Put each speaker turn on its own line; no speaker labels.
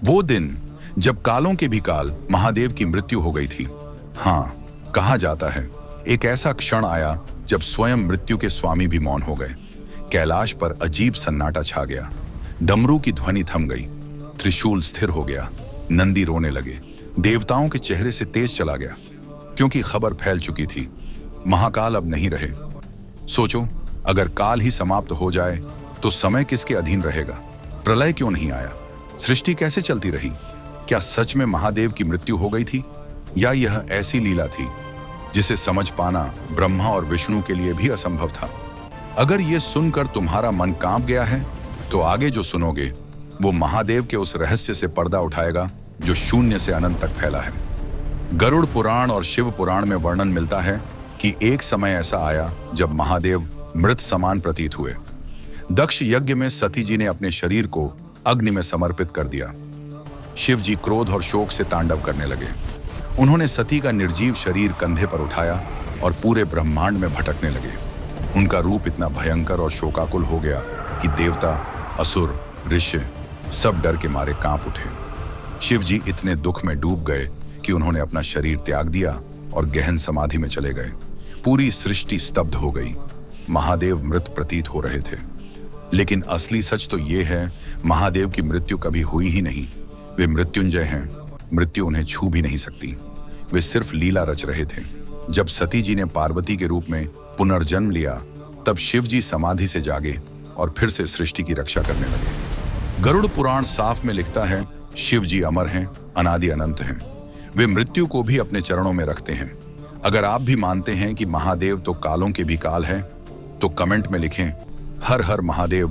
वो दिन जब कालों के भी काल महादेव की मृत्यु हो गई थी। हाँ, कहा जाता है एक ऐसा क्षण आया जब स्वयं मृत्यु के स्वामी भी मौन हो गए। कैलाश पर अजीब सन्नाटा छा गया। डमरू की ध्वनि थम गई, त्रिशूल स्थिर हो गया, नंदी रोने लगे, देवताओं के चेहरे से तेज चला गया, क्योंकि खबर फैल चुकी थी, महाकाल अब नहीं रहे। सोचो, अगर काल ही समाप्त हो जाए तो समय किसके अधीन रहेगा? प्रलय क्यों नहीं आया? सृष्टि कैसे चलती रही? क्या सच में महादेव की मृत्यु हो गई थी, या यह ऐसी लीला थी जिसे समझ पाना ब्रह्मा और विष्णु के लिए भी असंभव था? अगर यह सुनकर तुम्हारा मन कांप गया है तो आगे जो सुनोगे वो महादेव के उस रहस्य से पर्दा उठाएगा जो शून्य से अनंत तक फैला है। गरुड़ पुराण और शिव पुराण में वर्णन मिलता है कि एक समय ऐसा आया जब महादेव मृत समान प्रतीत हुए। दक्ष यज्ञ में सती जी ने अपने शरीर को अग्नि में समर्पित कर दिया। शिव जी क्रोध और शोक से तांडव करने लगे। उन्होंने सती का निर्जीव शरीर कंधे पर उठाया और पूरे ब्रह्मांड में भटकने लगे। उनका रूप इतना भयंकर और शोकाकुल हो गया कि देवता, असुर, ऋषि सब डर के मारे कांप उठे। शिव जी इतने दुख में डूब गए कि उन्होंने अपना शरीर त्याग दिया और गहन समाधि में चले गए। पूरी सृष्टि स्तब्ध हो गई। महादेव मृत प्रतीत हो रहे थे, लेकिन असली सच तो ये है, महादेव की मृत्यु कभी हुई ही नहीं। वे मृत्युंजय हैं, मृत्यु उन्हें छू भी नहीं सकती। वे सिर्फ लीला रच रहे थे। जब सती जी ने पार्वती के रूप में पुनर्जन्म लिया, तब शिव जी समाधि से जागे और फिर से सृष्टि की रक्षा करने लगे। गरुड़ पुराण साफ में लिखता है, शिव जी अमर हैं, अनादि अनंत हैं। वे मृत्यु को भी अपने चरणों में रखते हैं। अगर आप भी मानते हैं कि महादेव तो कालों के भी काल है, तो कमेंट में लिखें, हर हर महादेव।